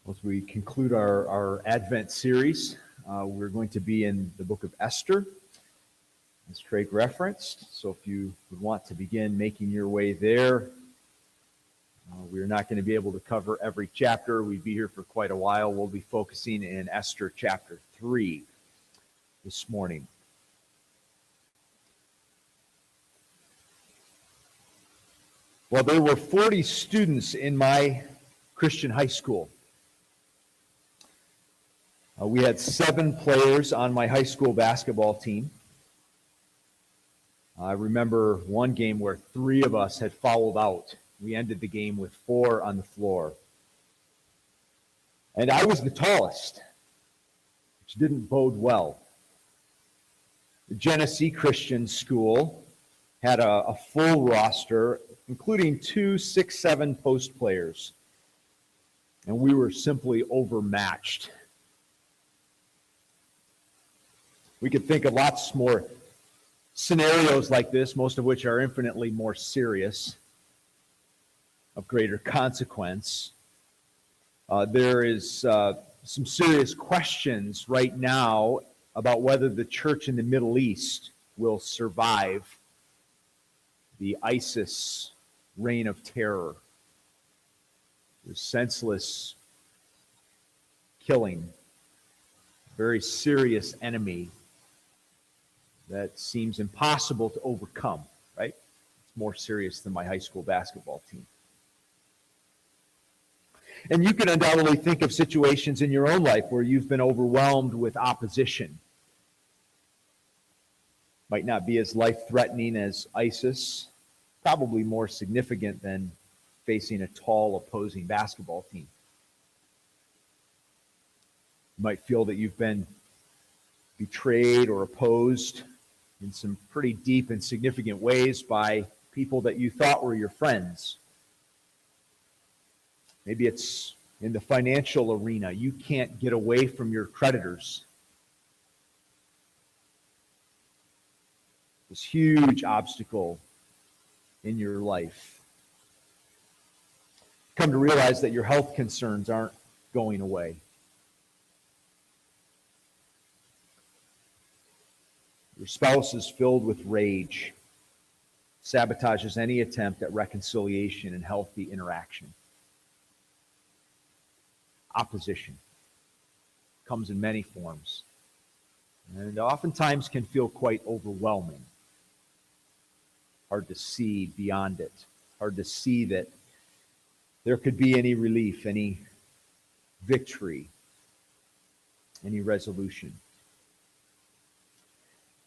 As we conclude our Advent series, we're going to be in the book of Esther, as Craig referenced. So if you would want to begin making your way there, we're not going to be able to cover every chapter. We'd be here for quite a while. We'll be focusing in Esther chapter 3 this morning. Well, there were 40 students in my Christian high school. We had 7 players on my high school basketball team. I remember one game where 3 of us had fouled out. We ended the game with 4 on the floor. And I was the tallest, which didn't bode well. The Genesee Christian School had a full roster, including 2 6'7" post players. And we were simply overmatched. We could think of lots more scenarios like this, most of which are infinitely more serious, of greater consequence. There is some serious questions right now about whether the church in the Middle East will survive the ISIS reign of terror, the senseless killing, very serious enemy that seems impossible to overcome, right? It's more serious than my high school basketball team. And you can undoubtedly think of situations in your own life where you've been overwhelmed with opposition. Might not be as life-threatening as ISIS, probably more significant than facing a tall opposing basketball team. You might feel that you've been betrayed or opposed in some pretty deep and significant ways by people that you thought were your friends. Maybe it's in the financial arena. You can't get away from your creditors. This huge obstacle in your life. Come to realize that your health concerns aren't going away. Your spouse is filled with rage, sabotages any attempt at reconciliation and healthy interaction. Opposition comes in many forms, and oftentimes can feel quite overwhelming. Hard to see beyond it. Hard to see that there could be any relief, any victory, any resolution.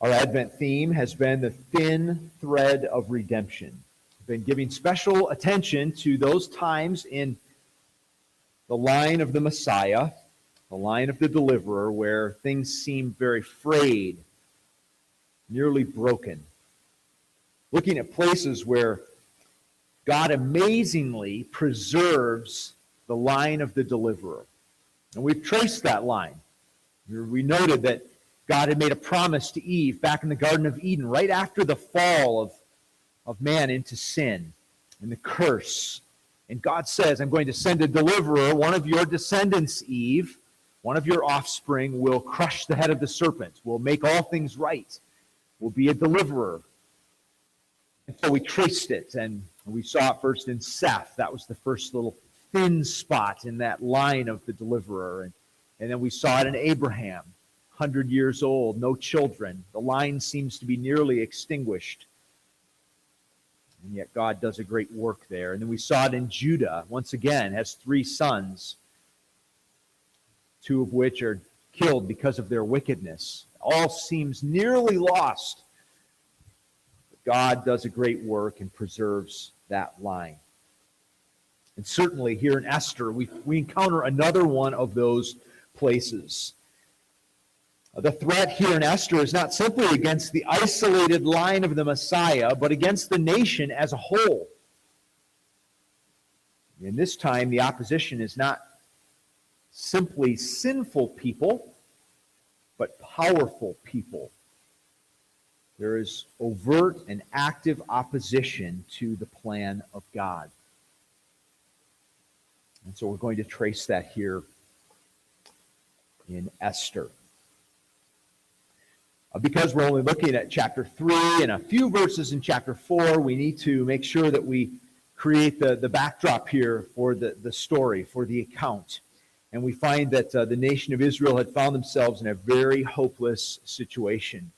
Our Advent theme has been the thin thread of redemption. We've been giving special attention to those times in the line of the Messiah, the line of the deliverer, where things seem very frayed, nearly broken. Looking at places where God amazingly preserves the line of the deliverer. And we've traced that line. We noted that God had made a promise to Eve back in the Garden of Eden, right after the fall of man into sin and the curse. And God says, I'm going to send a deliverer, one of your descendants, Eve, one of your offspring will crush the head of the serpent, will make all things right, will be a deliverer. And so we traced it, and we saw it first in Seth. That was the first little thin spot in that line of the deliverer. And then we saw it in Abraham. 100 years old, no children. The line seems to be nearly extinguished. And yet God does a great work there. And then we saw it in Judah, once again, has 3 sons, 2 of which are killed because of their wickedness. All seems nearly lost. But God does a great work and preserves that line. And certainly here in Esther, we encounter another one of those places. The threat here in Esther is not simply against the isolated line of the Messiah, but against the nation as a whole. In this time, the opposition is not simply sinful people, but powerful people. There is overt and active opposition to the plan of God. And so we're going to trace that here in Esther. Because we're only looking at chapter 3 and a few verses in chapter 4, we need to make sure that we create the backdrop here for the story, for the account. And we find that the nation of Israel had found themselves in a very hopeless situation.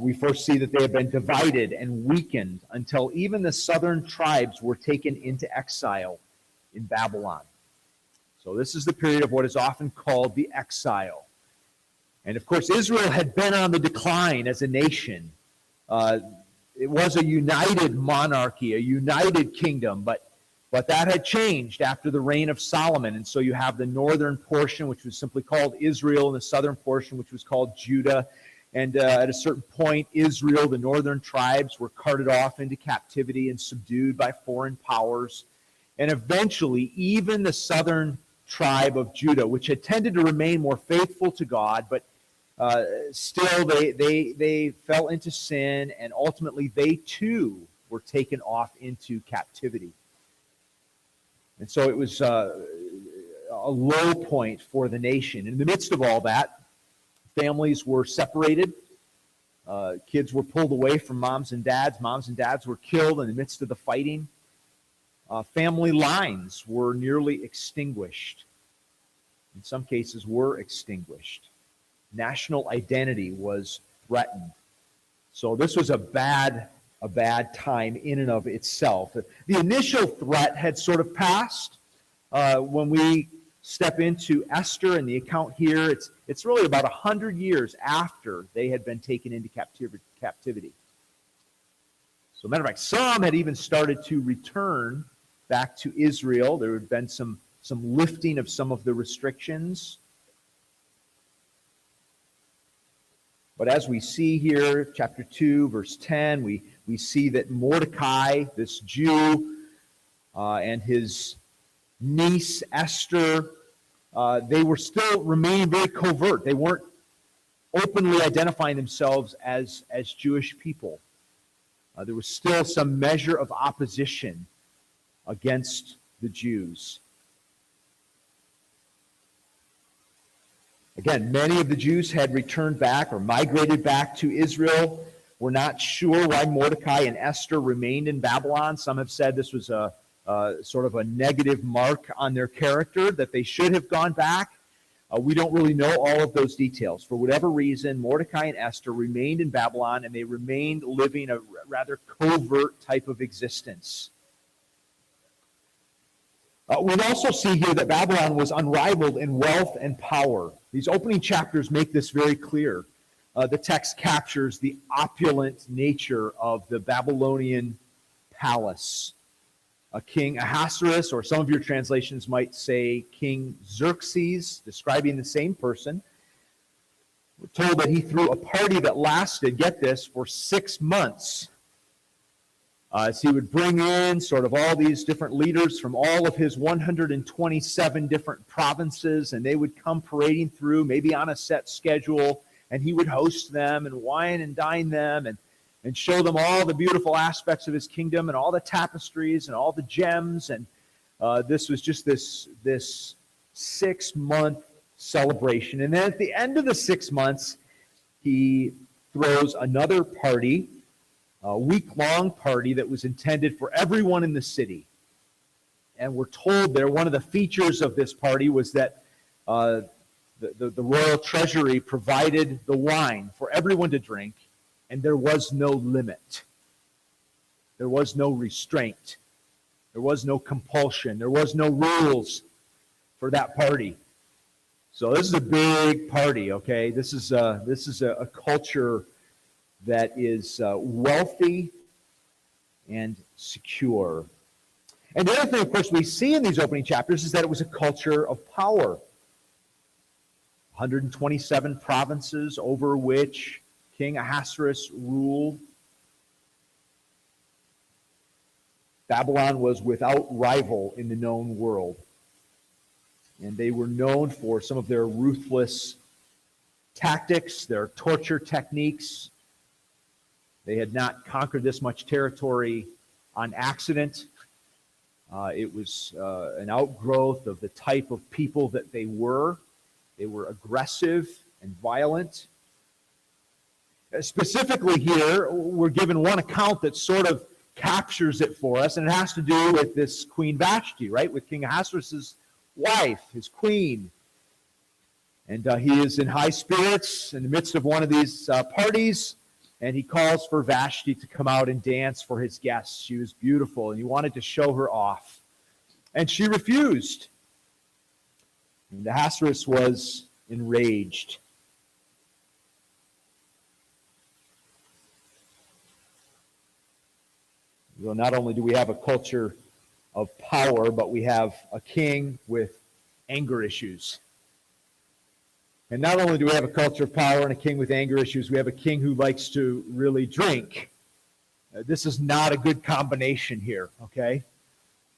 We first see that they have been divided and weakened until even the southern tribes were taken into exile in Babylon. So this is the period of what is often called the exile. And of course, Israel had been on the decline as a nation. It was a united monarchy, a united kingdom, but that had changed after the reign of Solomon. And so you have the northern portion, which was simply called Israel, and the southern portion, which was called Judah. And at a certain point, Israel, the northern tribes, were carted off into captivity and subdued by foreign powers. And eventually, even the southern tribe of Judah, which had tended to remain more faithful to God, but still they fell into sin, and ultimately they too were taken off into captivity. And so it was a low point for the nation. In the midst of all that, families were separated. Kids were pulled away from moms and dads. Moms and dads were killed in the midst of the fighting. Family lines were nearly extinguished. In some cases, were extinguished. National identity was threatened. So this was a bad time in and of itself. The initial threat had sort of passed. When we step into Esther and the account here, it's really about 100 years after they had been taken into captivity. So, matter of fact, some had even started to return back to Israel. There had been some lifting of some of the restrictions. But as we see here, chapter 2, verse 10, we see that Mordecai, this Jew, and his niece Esther, they were still remaining very covert. They weren't openly identifying themselves as Jewish people. There was still some measure of opposition against the Jews. Again, many of the Jews had returned back or migrated back to Israel. We're not sure why Mordecai and Esther remained in Babylon. Some have said this was a sort of a negative mark on their character, that they should have gone back. We don't really know all of those details. For whatever reason, Mordecai and Esther remained in Babylon, and they remained living a rather covert type of existence. We'll also see here that Babylon was unrivaled in wealth and power. These opening chapters make this very clear. The text captures the opulent nature of the Babylonian palace. King Ahasuerus, or some of your translations might say King Xerxes, describing the same person. We're told that he threw a party that lasted, get this, for 6 months. As he would bring in sort of all these different leaders from all of his 127 different provinces, and they would come parading through, maybe on a set schedule, and he would host them and wine and dine them and show them all the beautiful aspects of his kingdom and all the tapestries and all the gems. And this was just this 6-month celebration. And then at the end of the 6 months, he throws another party, a week-long party that was intended for everyone in the city. And we're told there one of the features of this party was that the royal treasury provided the wine for everyone to drink, and there was no limit. There was no restraint. There was no compulsion. There was no rules for that party. So this is a big party, okay? This is a culture that is wealthy and secure. And the other thing, of course, we see in these opening chapters is that it was a culture of power. 127 provinces over which King Ahasuerus ruled. Babylon was without rival in the known world. And they were known for some of their ruthless tactics, their torture techniques. They had not conquered this much territory on accident. It was an outgrowth of the type of people that they were. They were aggressive and violent. Specifically here, we're given one account that sort of captures it for us, and it has to do with this Queen Vashti, right? With King Ahasuerus' wife, his queen. And he is in high spirits in the midst of one of these parties, and he calls for Vashti to come out and dance for his guests. She was beautiful, and he wanted to show her off. And she refused. And Ahasuerus was enraged. Well, not only do we have a culture of power, but we have a king with anger issues. And not only do we have a culture of power and a king with anger issues, we have a king who likes to really drink. This is not a good combination here, okay?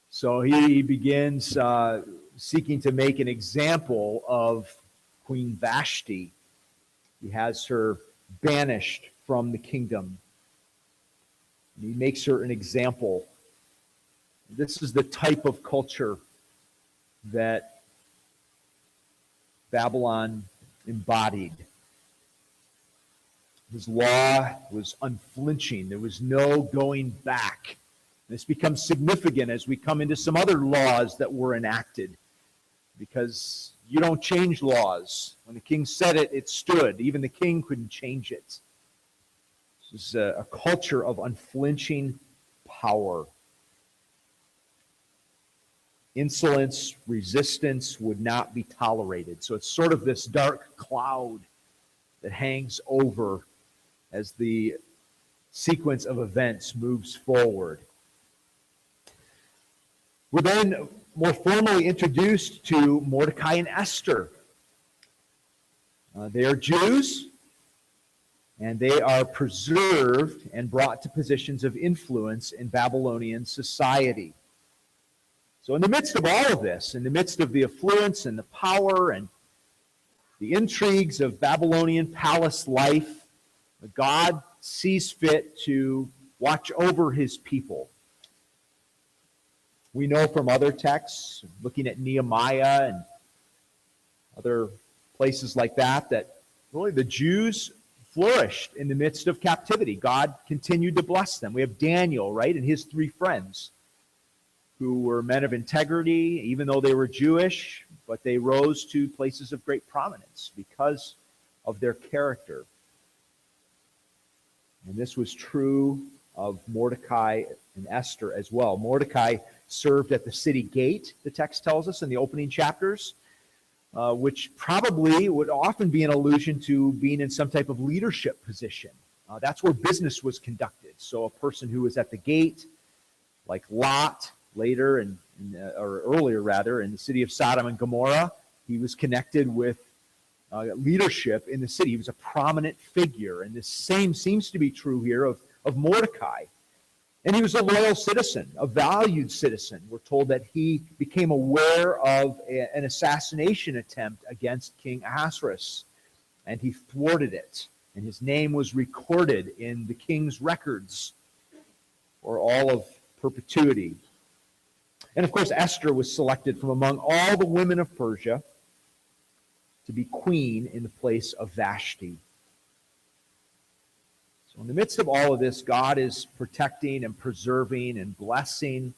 So he begins seeking to make an example of Queen Vashti. He has her banished from the kingdom. He makes her an example. This is the type of culture that Babylon embodied. His law was unflinching. There was no going back. This becomes significant as we come into some other laws that were enacted, because you don't change laws. When the king said it, it stood. Even the king couldn't change it. This is a culture of unflinching power. Insolence, resistance would not be tolerated. So it's sort of this dark cloud that hangs over as the sequence of events moves forward. We're then more formally introduced to Mordecai and Esther. They are Jews, and they are preserved and brought to positions of influence in Babylonian society. So in the midst of all of this, in the midst of the affluence and the power and the intrigues of Babylonian palace life, God sees fit to watch over his people. We know from other texts, looking at Nehemiah and other places like that, that really the Jews flourished in the midst of captivity. God continued to bless them. We have Daniel, right, and his 3 friends who were men of integrity, even though they were Jewish, but they rose to places of great prominence because of their character. And this was true of Mordecai and Esther as well. Mordecai served at the city gate, the text tells us in the opening chapters, which probably would often be an allusion to being in some type of leadership position. That's where business was conducted. So a person who was at the gate, like Lot, later, or earlier rather, in the city of Sodom and Gomorrah, he was connected with leadership in the city. He was a prominent figure, and the same seems to be true here of Mordecai. And he was a loyal citizen, a valued citizen. We're told that he became aware of an assassination attempt against King Ahasuerus, and he thwarted it. And his name was recorded in the king's records for all of perpetuity. And of course, Esther was selected from among all the women of Persia to be queen in the place of Vashti. So in the midst of all of this, God is protecting and preserving and blessing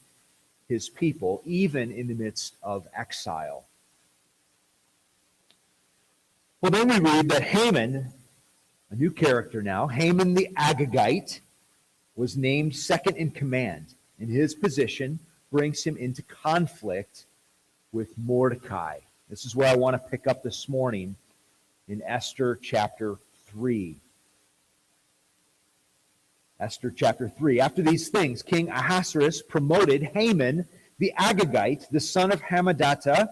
his people, even in the midst of exile. Well, then we read that Haman, a new character now, Haman the Agagite, was named second in command, and his position brings him into conflict with Mordecai. This is where I want to pick up this morning in Esther chapter 3. Esther chapter 3. After these things, King Ahasuerus promoted Haman the Agagite, the son of Hammedatha,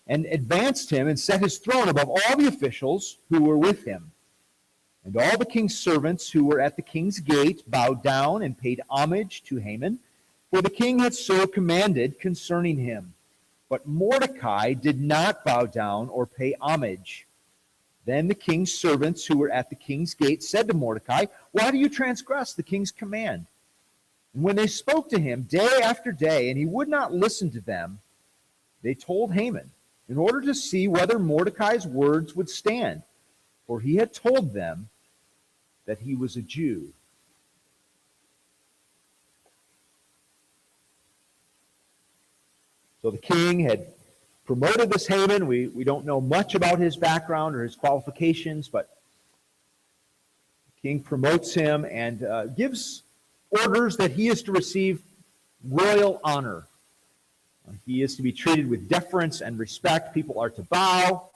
and advanced him and set his throne above all the officials who were with him. And all the king's servants who were at the king's gate bowed down and paid homage to Haman, for the king had so commanded concerning him. But Mordecai did not bow down or pay homage. Then the king's servants who were at the king's gate said to Mordecai, "Why do you transgress the king's command? And when they spoke to him day after day, and he would not listen to them, they told Haman, in order to see whether Mordecai's words would stand, for he had told them that he was a Jew. So the king had promoted this Haman. We don't know much about his background or his qualifications, but the king promotes him and gives orders that he is to receive royal honor. He is to be treated with deference and respect. People are to bow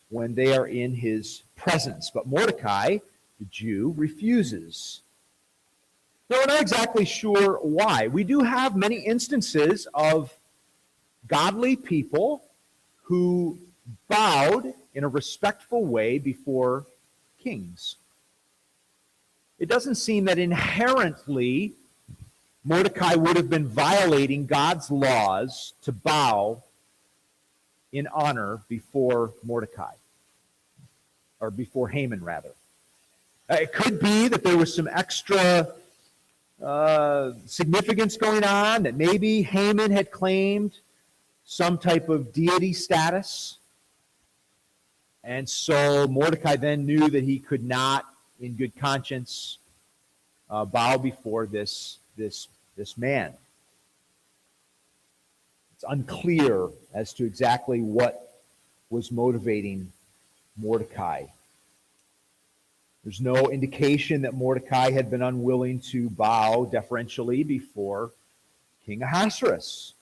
when they are in his presence. But Mordecai, the Jew, refuses. Now, we're not exactly sure why. We do have many instances of godly people who bowed in a respectful way before kings. It doesn't seem that inherently Mordecai would have been violating God's laws to bow in honor before Mordecai, or before Haman, rather. It could be that there was some extra significance going on, that maybe Haman had claimed some type of deity status, and so Mordecai then knew that he could not, in good conscience, bow before this man. It's unclear as to exactly what was motivating Mordecai. There's no indication that Mordecai had been unwilling to bow deferentially before King Ahasuerus.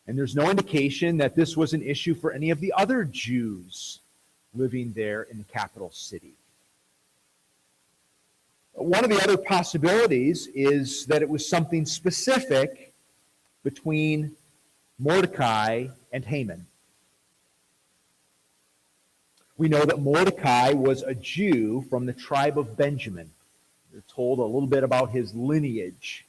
And there's no indication that this was an issue for any of the other Jews living there in the capital city. One of the other possibilities is that it was something specific between Mordecai and Haman. We know that Mordecai was a Jew from the tribe of Benjamin. We're told a little bit about his lineage.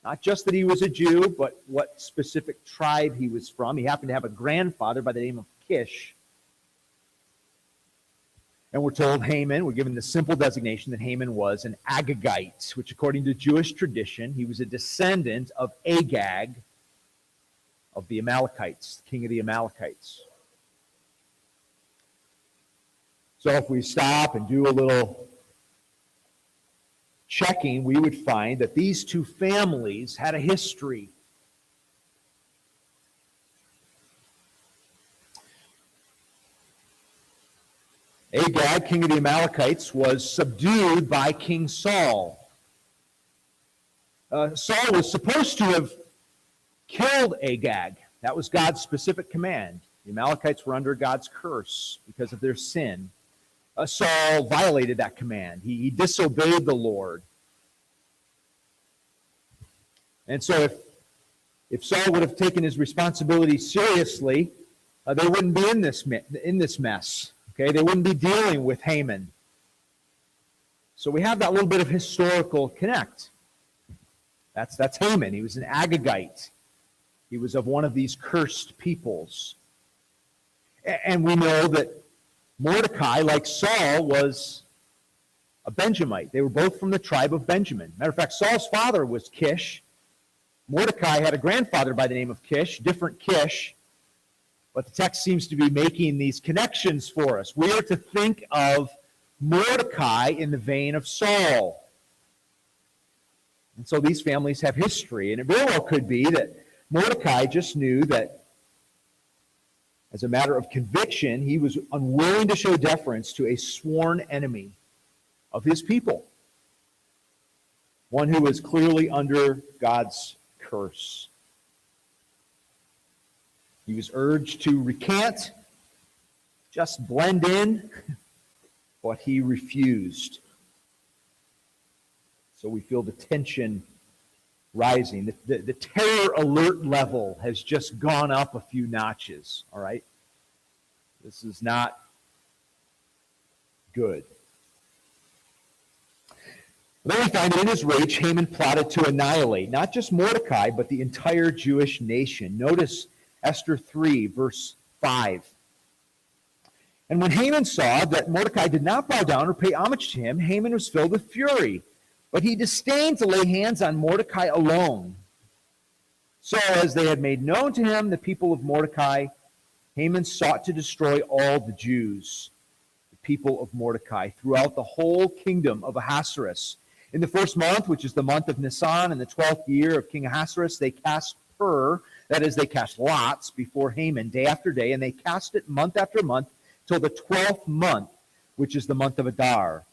Not just that he was a Jew, but what specific tribe he was from. He happened to have a grandfather by the name of Kish. And we're told Haman, we're given the simple designation that Haman was an Agagite, which according to Jewish tradition, he was a descendant of Agag, of the Amalekites, king of the Amalekites. So if we stop and do a little checking, we would find that these two families had a history. Agag, king of the Amalekites, was subdued by King Saul. Saul was supposed to have killed Agag. That was God's specific command. The Amalekites were under God's curse because of their sin. Saul violated that command. He disobeyed the Lord. And so if Saul would have taken his responsibility seriously, they wouldn't be in this mess. Okay, they wouldn't be dealing with Haman. So we have that little bit of historical connect. That's Haman. He was an Agagite. He was of one of these cursed peoples. And we know that Mordecai, like Saul, was a Benjamite. They were both from the tribe of Benjamin. Matter of fact, Saul's father was Kish. Mordecai had a grandfather by the name of Kish, different Kish. But the text seems to be making these connections for us. We are to think of Mordecai in the vein of Saul. And so these families have history. And it very well could be that Mordecai just knew that as a matter of conviction, he was unwilling to show deference to a sworn enemy of his people, one who was clearly under God's curse. He was urged to recant, just blend in, but he refused. So we feel the tension rising. The terror alert level has just gone up a few notches, all right? This is not good. Then we find that in his rage, Haman plotted to annihilate not just Mordecai, but the entire Jewish nation. Notice Esther 3, verse 5. And when Haman saw that Mordecai did not bow down or pay homage to him, Haman was filled with fury. But he disdained to lay hands on Mordecai alone. So as they had made known to him the people of Mordecai, Haman sought to destroy all the Jews, the people of Mordecai, throughout the whole kingdom of Ahasuerus. In the first month, which is the month of Nisan, in the 12th year of King Ahasuerus, they cast Burr, that is, they cast lots before Haman day after day, and they cast it month after month till the 12th month, which is the month of Adar.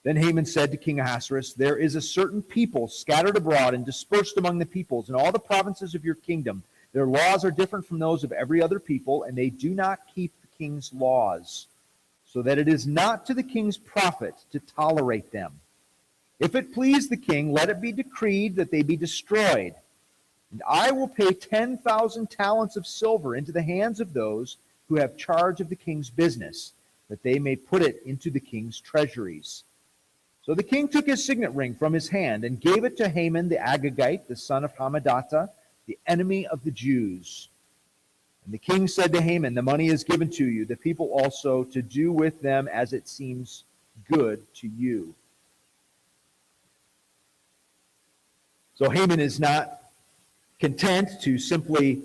Then Haman said to King Ahasuerus, "There is a certain people scattered abroad and dispersed among the peoples in all the provinces of your kingdom. Their laws are different from those of every other people, and they do not keep the king's laws, so that it is not to the king's profit to tolerate them. If it please the king, let it be decreed that they be destroyed. And I will pay 10,000 talents of silver into the hands of those who have charge of the king's business, that they may put it into the king's treasuries." So the king took his signet ring from his hand and gave it to Haman the Agagite, the son of Hammedatha, the enemy of the Jews. And the king said to Haman, "The money is given to you, the people also, to do with them as it seems good to you." So Haman is not content to simply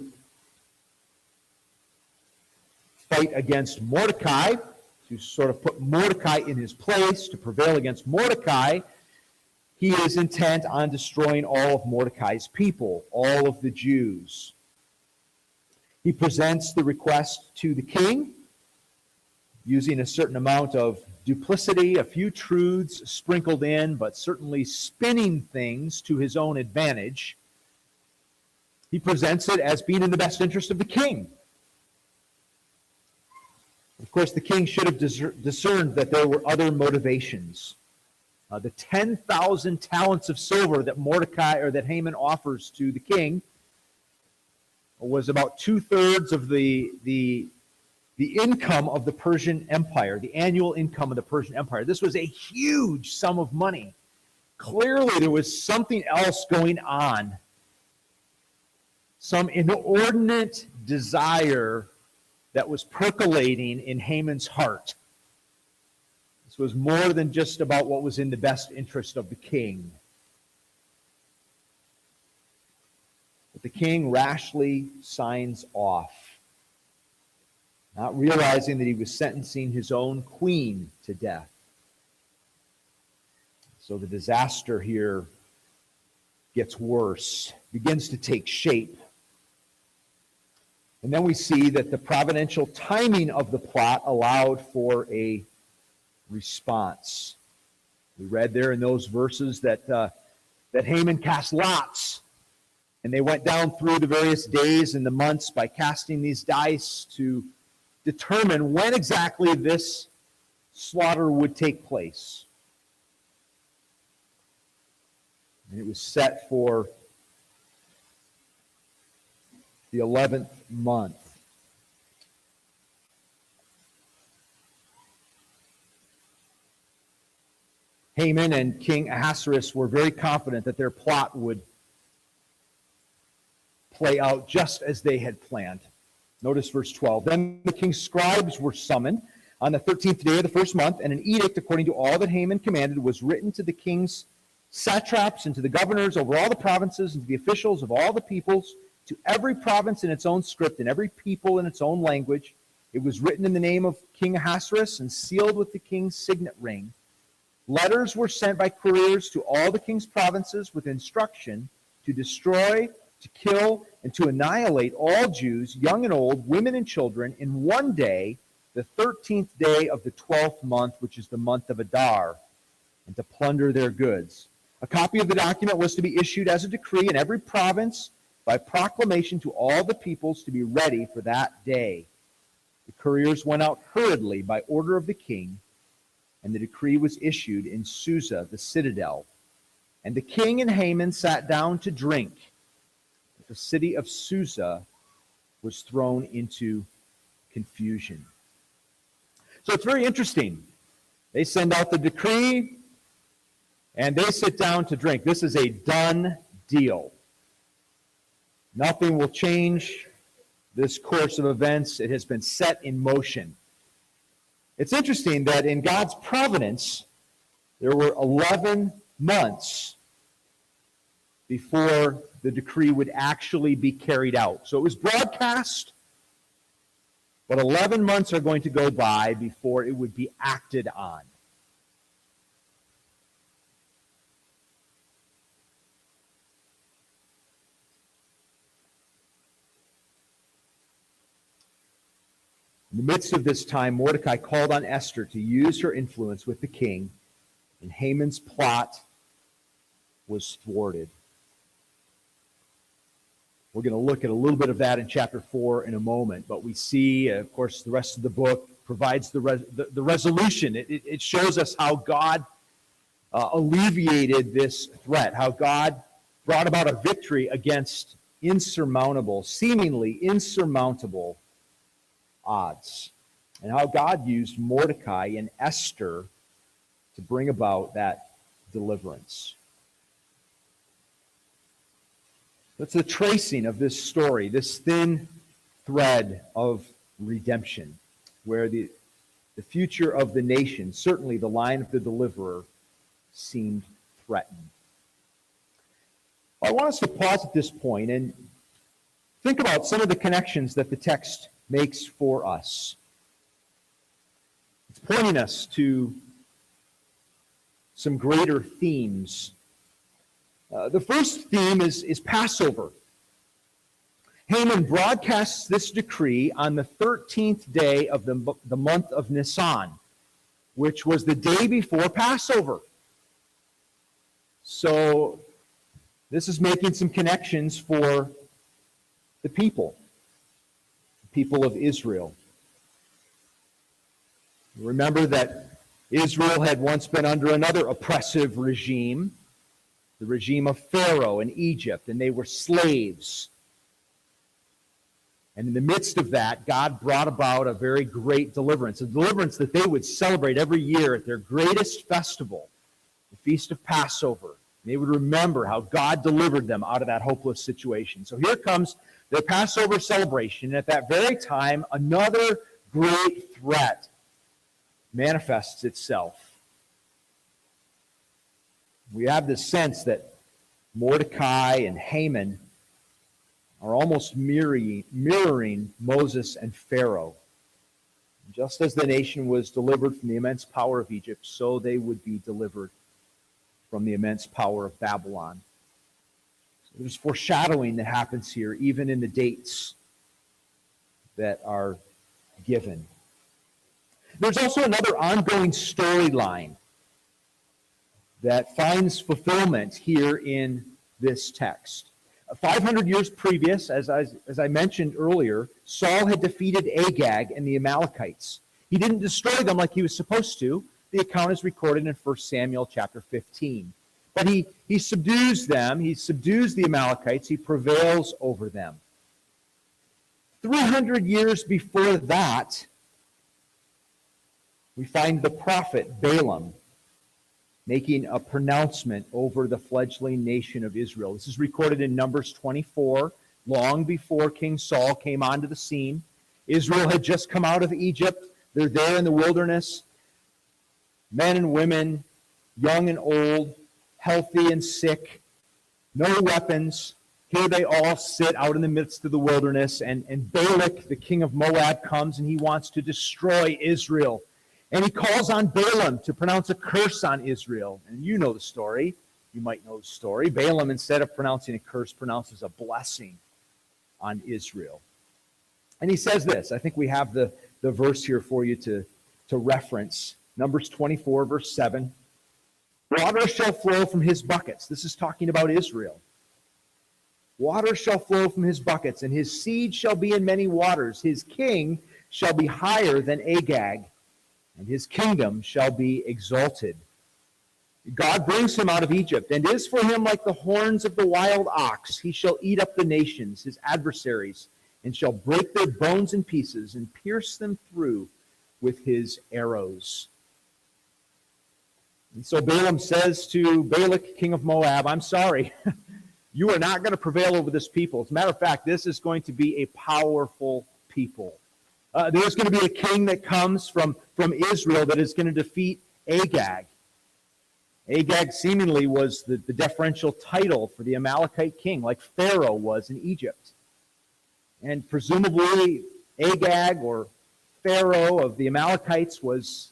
fight against Mordecai, to sort of put Mordecai in his place, to prevail against Mordecai. He is intent on destroying all of Mordecai's people, all of the Jews. He presents the request to the king using a certain amount of duplicity, a few truths sprinkled in, but certainly spinning things to his own advantage. He presents it as being in the best interest of the king. Of course, the king should have discerned that there were other motivations. The 10,000 talents of silver that Mordecai or that Haman offers to the king was about 2/3 of the income of the Persian Empire, the annual income of the Persian Empire. This was a huge sum of money. Clearly, there was something else going on, some inordinate desire that was percolating in Haman's heart. This was more than just about what was in the best interest of the king. But the king rashly signs off, not realizing that he was sentencing his own queen to death. So the disaster here gets worse, begins to take shape. And then we see that the providential timing of the plot allowed for a response. We read there in those verses that Haman cast lots, and they went down through the various days and the months by casting these dice to determine when exactly this slaughter would take place. And it was set for the 11th month. Haman and King Ahasuerus were very confident that their plot would play out just as they had planned. Notice verse 12. Then the king's scribes were summoned on the 13th day of the first month, and an edict according to all that Haman commanded was written to the king's satraps and to the governors over all the provinces and to the officials of all the peoples, to every province in its own script and every people in its own language. It was written in the name of King Ahasuerus and sealed with the king's signet ring. Letters were sent by couriers to all the king's provinces with instruction to destroy, to kill, and to annihilate all Jews, young and old, women and children, in one day, the 13th day of the 12th month, which is the month of Adar, and to plunder their goods. A copy of the document was to be issued as a decree in every province by proclamation to all the peoples to be ready for that day. The couriers went out hurriedly by order of the king, and the decree was issued in Susa, the citadel. And the king and Haman sat down to drink. But the city of Susa was thrown into confusion. So it's very interesting. They send out the decree, and they sit down to drink. This is a done deal. Nothing will change this course of events. It has been set in motion. It's interesting that in God's providence, there were 11 months before the decree would actually be carried out. So it was broadcast, but 11 months are going to go by before it would be acted on. In the midst of this time, Mordecai called on Esther to use her influence with the king, and Haman's plot was thwarted. We're going to look at a little bit of that in chapter 4 in a moment, but we see, of course, the rest of the book provides the resolution. It shows us how God alleviated this threat, how God brought about a victory against seemingly insurmountable odds, and how God used Mordecai and Esther to bring about that deliverance. That's the tracing of this story, this thin thread of redemption, where the future of the nation, certainly the line of the deliverer, seemed threatened. I want us to pause at this point and think about some of the connections that the text makes for us. It's pointing us to some greater themes. The first theme is Passover. Haman broadcasts this decree on the 13th day of the month of Nisan, which was the day before Passover. So this is making some connections for the people of Israel. Remember that Israel had once been under another oppressive regime, the regime of Pharaoh in Egypt, and they were slaves. And in the midst of that, God brought about a very great deliverance, a deliverance that they would celebrate every year at their greatest festival, the Feast of Passover. They would remember how God delivered them out of that hopeless situation. So here comes the Passover celebration, and at that very time, another great threat manifests itself. We have this sense that Mordecai and Haman are almost mirroring Moses and Pharaoh. Just as the nation was delivered from the immense power of Egypt, so they would be delivered from the immense power of Babylon. So there's foreshadowing that happens here, even in the dates that are given. There's also another ongoing storyline that finds fulfillment here in this text. 500 years previous, as I mentioned earlier, Saul had defeated Agag and the Amalekites. He didn't destroy them like he was supposed to. The account is recorded in 1 Samuel chapter 15. But he subdues them. He subdues the Amalekites. He prevails over them. 300 years before that, we find the prophet Balaam making a pronouncement over the fledgling nation of Israel. This is recorded in Numbers 24, long before King Saul came onto the scene. Israel had just come out of Egypt. They're there in the wilderness. Men and women, young and old, healthy and sick, no weapons. Here they all sit out in the midst of the wilderness, and Balak, the king of Moab, comes and he wants to destroy Israel. And he calls on Balaam to pronounce a curse on Israel. And you know the story. You might know the story. Balaam, instead of pronouncing a curse, pronounces a blessing on Israel. And he says this. I think we have the verse here for you to reference. Numbers 24, verse 7. Water shall flow from his buckets. This is talking about Israel. Water shall flow from his buckets, and his seed shall be in many waters. His king shall be higher than Agag, and his kingdom shall be exalted. God brings him out of Egypt, and is for him like the horns of the wild ox. He shall eat up the nations, his adversaries, and shall break their bones in pieces, and pierce them through with his arrows. And so Balaam says to Balak, king of Moab, I'm sorry, you are not going to prevail over this people. As a matter of fact, this is going to be a powerful people. There's going to be a king that comes from Israel that is going to defeat Agag. Agag seemingly was the deferential title for the Amalekite king, like Pharaoh was in Egypt. And presumably Agag, or Pharaoh of the Amalekites, was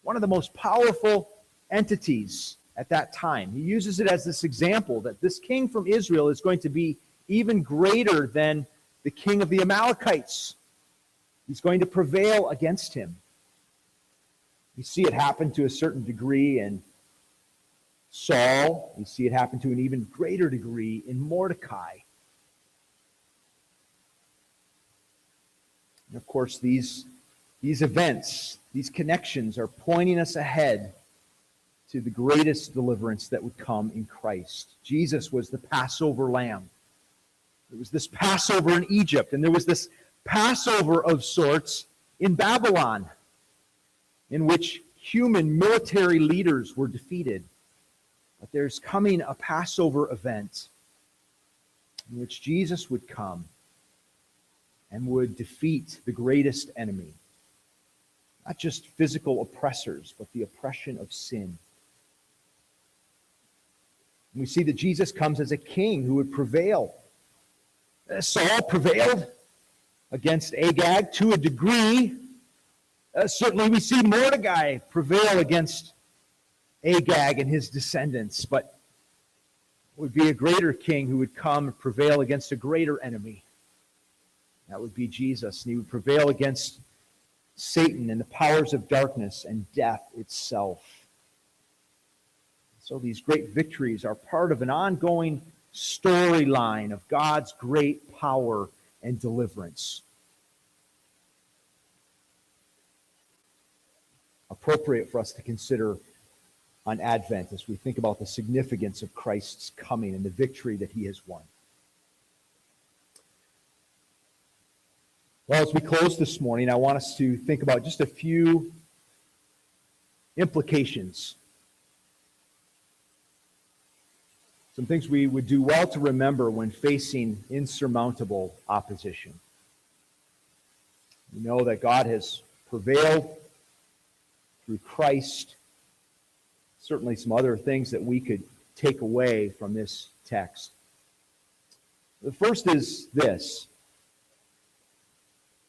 one of the most powerful entities at that time. He uses it as this example that this king from Israel is going to be even greater than the king of the Amalekites. He's going to prevail against him. You see it happen to a certain degree in Saul. You see it happen to an even greater degree in Mordecai. And of course, these events, these connections are pointing us ahead to the greatest deliverance that would come in Christ. Jesus was the Passover lamb. There was this Passover in Egypt, and there was this Passover of sorts in Babylon, in which human military leaders were defeated. But there's coming a Passover event in which Jesus would come and would defeat the greatest enemy. Not just physical oppressors, but the oppression of sin. And we see that Jesus comes as a king who would prevail. Saul prevailed against Agag to a degree. Certainly we see Mordecai prevail against Agag and his descendants, but it would be a greater king who would come and prevail against a greater enemy. That would be Jesus, and he would prevail against Satan and the powers of darkness and death itself. So these great victories are part of an ongoing storyline of God's great power and deliverance. Appropriate for us to consider on Advent as we think about the significance of Christ's coming and the victory that he has won. Well, as we close this morning, I want us to think about just a few implications. Some things we would do well to remember when facing insurmountable opposition. We know that God has prevailed through Christ. Certainly some other things that we could take away from this text. The first is this: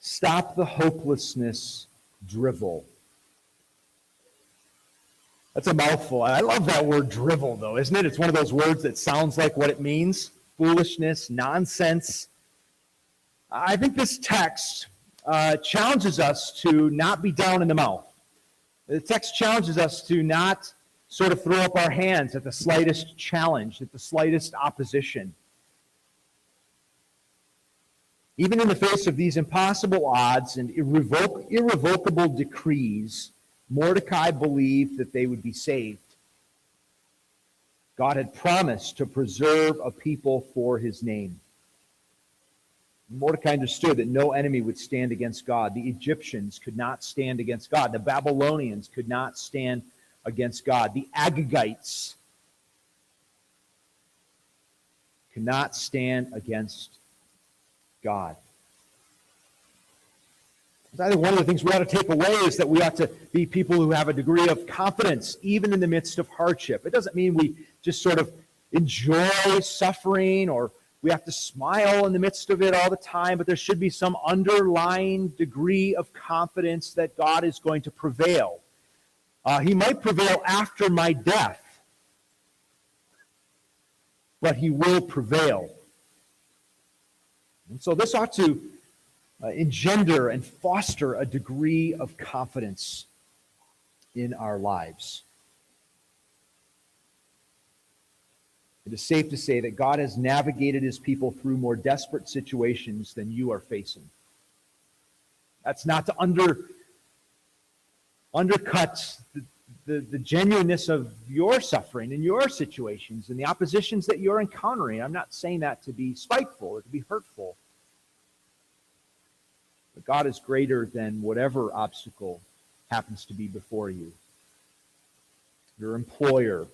stop the hopelessness drivel. That's a mouthful. I love that word drivel, though, isn't it? It's one of those words that sounds like what it means. Foolishness, nonsense. I think this text challenges us to not be down in the mouth. The text challenges us to not sort of throw up our hands at the slightest challenge, at the slightest opposition. Even in the face of these impossible odds and irrevocable decrees, Mordecai believed that they would be saved. God had promised to preserve a people for his name. Mordecai understood that no enemy would stand against God. The Egyptians could not stand against God. The Babylonians could not stand against God. The Agagites could not stand against God. I think one of the things we ought to take away is that we ought to be people who have a degree of confidence, even in the midst of hardship. It doesn't mean we just sort of enjoy suffering or we have to smile in the midst of it all the time, but there should be some underlying degree of confidence that God is going to prevail. He might prevail after my death, but he will prevail. And so this ought to engender and foster a degree of confidence in our lives. It is safe to say that God has navigated his people through more desperate situations than you are facing. That's not to undercut the genuineness of your suffering and your situations and the oppositions that you're encountering. I'm not saying that to be spiteful or to be hurtful. But God is greater than whatever obstacle happens to be before you. Your employer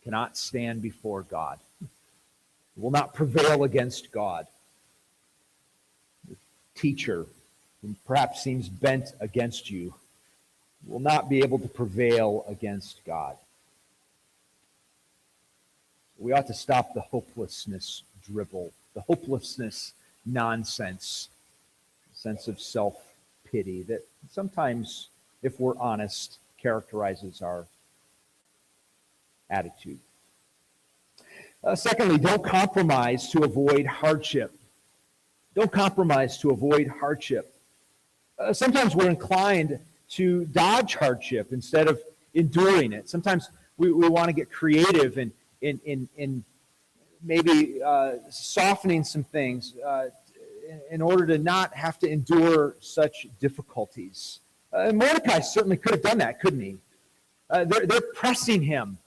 cannot stand before God. It will not prevail against God. Your teacher, who perhaps seems bent against you, will not be able to prevail against God. We ought to stop the hopelessness dribble, the hopelessness nonsense, sense of self-pity that sometimes, if we're honest, characterizes our attitude. Secondly, don't compromise to avoid hardship. Don't compromise to avoid hardship. Sometimes we're inclined to dodge hardship instead of enduring it. Sometimes we want to get creative in maybe softening some things in order to not have to endure such difficulties. Mordecai certainly could have done that, couldn't he? They're pressing him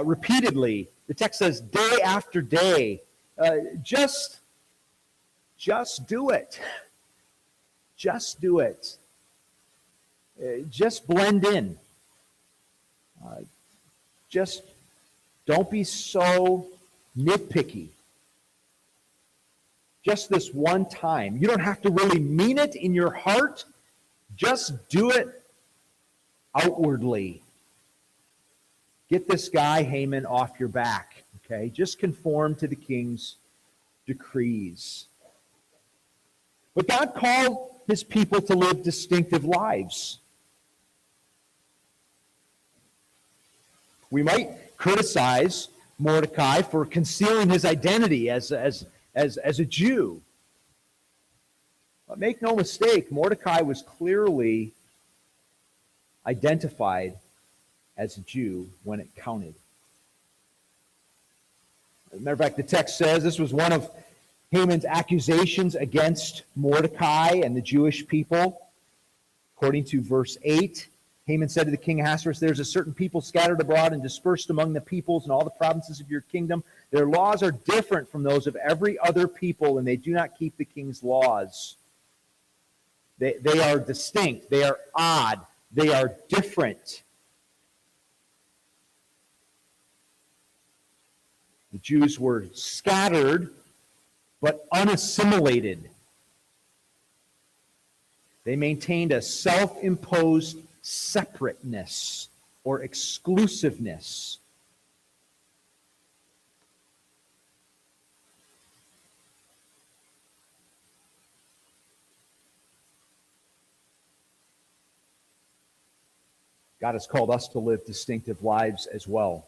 repeatedly. The text says day after day. Just do it. Just do it. Just blend in. Just don't be so nitpicky. Just this one time. You don't have to really mean it in your heart. Just do it outwardly. Get this guy, Haman, off your back. Okay? Just conform to the king's decrees. But God called his people to live distinctive lives. We might criticize Mordecai for concealing his identity as a Jew. But make no mistake, Mordecai was clearly identified as a Jew when it counted. As a matter of fact, the text says this was one of Haman's accusations against Mordecai and the Jewish people. According to verse 8, Haman said to the king Ahasuerus, "There's a certain people scattered abroad and dispersed among the peoples in all the provinces of your kingdom. Their laws are different from those of every other people, and they do not keep the king's laws." They are distinct. They are odd. They are different. The Jews were scattered, but unassimilated. They maintained a self-imposed separateness or exclusiveness. God has called us to live distinctive lives as well.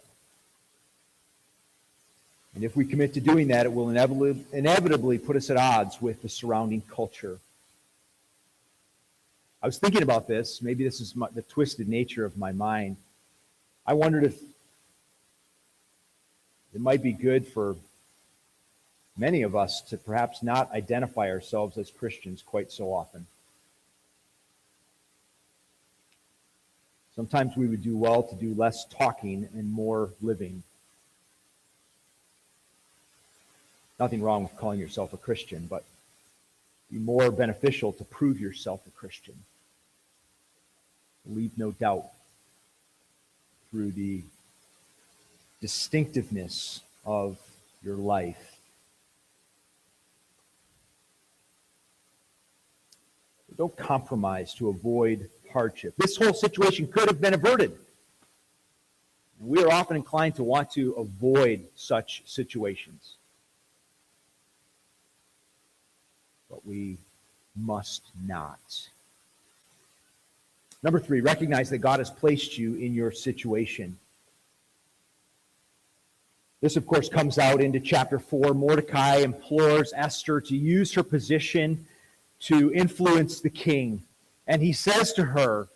And if we commit to doing that, it will inevitably put us at odds with the surrounding culture. I was thinking about this. Maybe this is the twisted nature of my mind. I wondered if it might be good for many of us to perhaps not identify ourselves as Christians quite so often. Sometimes we would do well to do less talking and more living. Nothing wrong with calling yourself a Christian, but it'd be more beneficial to prove yourself a Christian. Leave no doubt through the distinctiveness of your life. Don't compromise to avoid hardship. This whole situation could have been averted. And we are often inclined to want to avoid such situations. But we must not. Number 3, recognize that God has placed you in your situation. This, of course, comes out into chapter 4. Mordecai implores Esther to use her position to influence the king. And he says to her,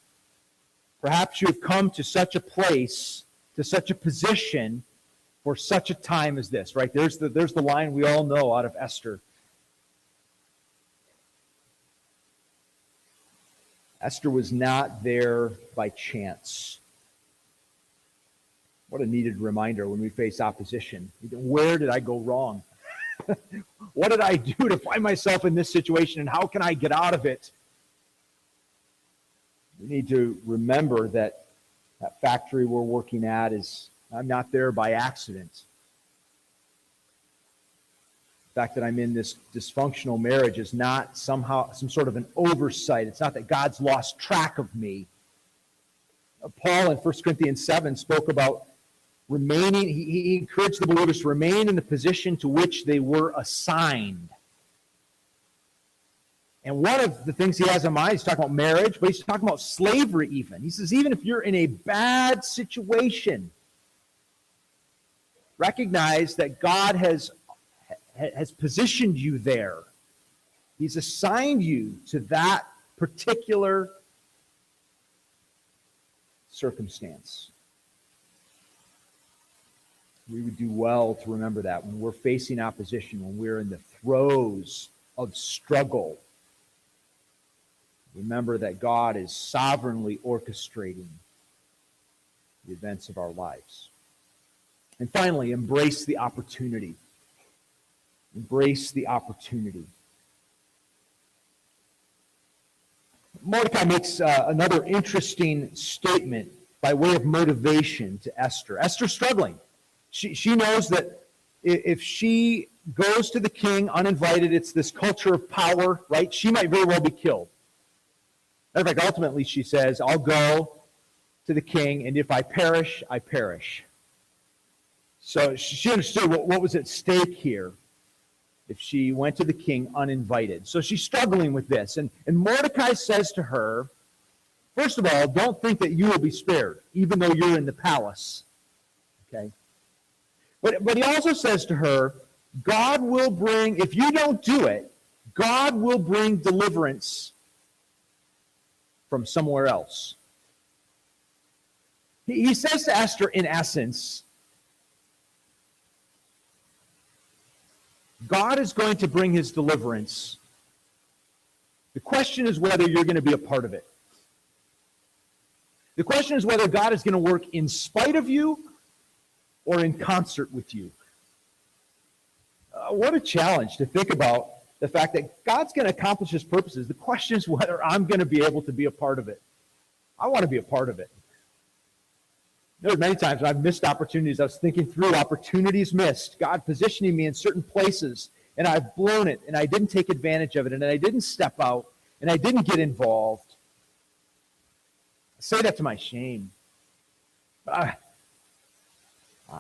perhaps you have come to such a place, to such a position, for such a time as this. Right? There's the line we all know out of Esther. Esther was not there by chance. What a needed reminder when we face opposition. Where did I go wrong? What did I do to find myself in this situation, and how can I get out of it? We need to remember that factory we're working at I'm not there by accident. The fact that I'm in this dysfunctional marriage is not somehow some sort of an oversight. It's not that God's lost track of me. Paul in 1 Corinthians 7 spoke about remaining, he encouraged the believers to remain in the position to which they were assigned. And one of the things he has in mind, he's talking about marriage, but he's talking about slavery even. He says, even if you're in a bad situation, recognize that God has positioned you there. He's assigned you to that particular circumstance. We would do well to remember that when we're facing opposition, when we're in the throes of struggle. Remember that God is sovereignly orchestrating the events of our lives. And finally, embrace the opportunity. Embrace the opportunity. Mordecai makes another interesting statement by way of motivation to Esther. Esther's struggling. She knows that if she goes to the king uninvited, it's this culture of power, right? She might very well be killed. Matter of fact, ultimately she says, I'll go to the king, and if I perish, I perish. So she understood what was at stake here if she went to the king uninvited. So she's struggling with this. And Mordecai says to her, first of all, don't think that you will be spared, even though you're in the palace. Okay? But he also says to her, God will bring, if you don't do it, God will bring deliverance from somewhere else. He says to Esther, in essence, God is going to bring his deliverance. The question is whether you're going to be a part of it. The question is whether God is going to work in spite of you or in concert with you. What a challenge to think about the fact that God's going to accomplish his purposes. The question is whether I'm going to be able to be a part of it. I want to be a part of it. There are many times when I've missed opportunities. I was thinking through opportunities missed, God positioning me in certain places, and I've blown it, and I didn't take advantage of it, and I didn't step out, and I didn't get involved. I say that to my shame.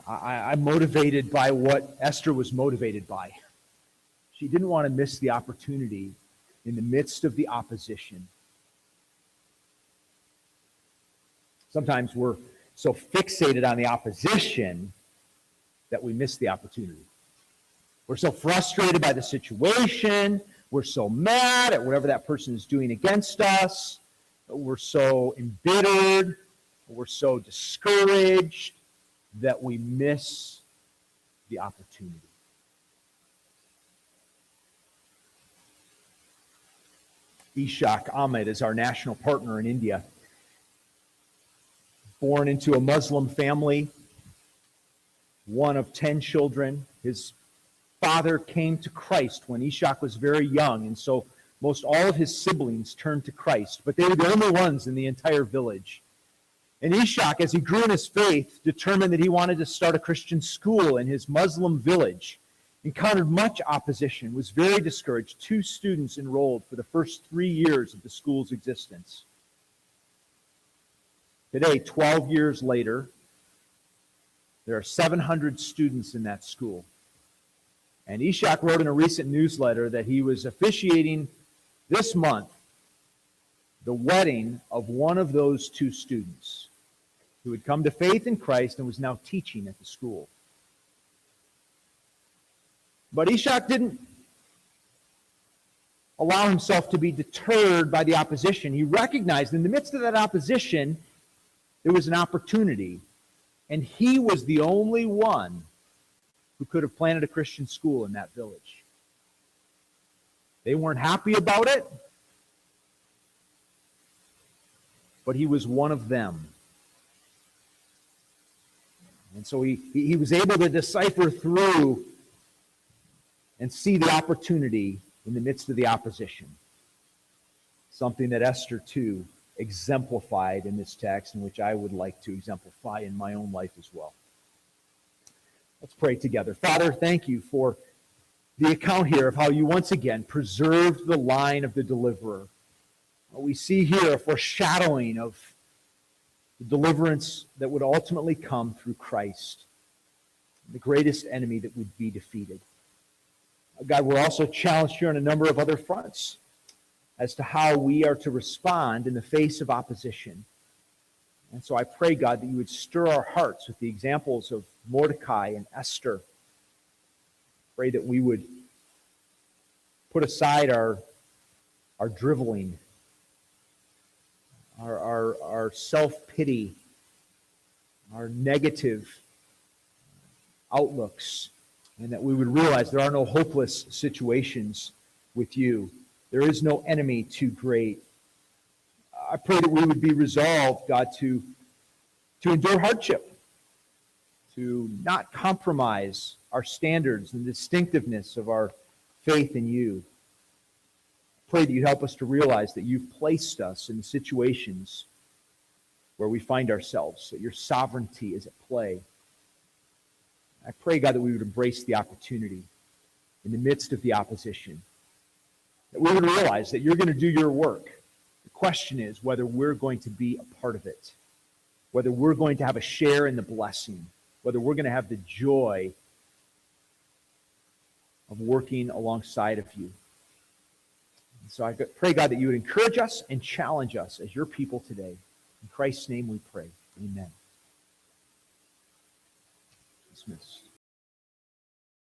I'm motivated by what Esther was motivated by. She didn't want to miss the opportunity in the midst of the opposition. Sometimes we're so fixated on the opposition that we miss the opportunity. We're so frustrated by the situation. We're so mad at whatever that person is doing against us. We're so embittered. We're so discouraged that we miss the opportunity. Ishaq Ahmed is our national partner in India. Born into a Muslim family, one of 10 children. His father came to Christ when Ishaq was very young, and so most all of his siblings turned to Christ, but they were the only ones in the entire village. And Ishaq, as he grew in his faith, determined that he wanted to start a Christian school in his Muslim village. Encountered much opposition, was very discouraged. 2 students enrolled for the first 3 years of the school's existence. Today, 12 years later, there are 700 students in that school. And Ishaq wrote in a recent newsletter that he was officiating this month the wedding of one of those 2 students who had come to faith in Christ and was now teaching at the school. But Ishaq didn't allow himself to be deterred by the opposition. He recognized in the midst of that opposition, there was an opportunity, and he was the only one who could have planted a Christian school in that village. They weren't happy about it, but he was one of them. And so he was able to decipher through and see the opportunity in the midst of the opposition. Something that Esther, too, exemplified in this text, and which I would like to exemplify in my own life as well. Let's pray together. Father, thank you for the account here of how you once again preserved the line of the deliverer. We see here a foreshadowing of the deliverance that would ultimately come through Christ, the greatest enemy that would be defeated. God, we're also challenged here on a number of other fronts as to how we are to respond in the face of opposition. And so I pray, God, that you would stir our hearts with the examples of Mordecai and Esther. Pray that we would put aside our driveling, our self-pity, our negative outlooks, and that we would realize there are no hopeless situations with you. There is no enemy too great. I pray that we would be resolved, God, to endure hardship, to not compromise our standards and distinctiveness of our faith in you. Pray that you help us to realize that you've placed us in situations where we find ourselves, that your sovereignty is at play. I pray, God, that we would embrace the opportunity in the midst of the opposition, that we would realize that you're going to do your work. The question is whether we're going to be a part of it, whether we're going to have a share in the blessing, whether we're going to have the joy of working alongside of you. And so I pray, God, that you would encourage us and challenge us as your people today. In Christ's name we pray. Amen. Dismissed.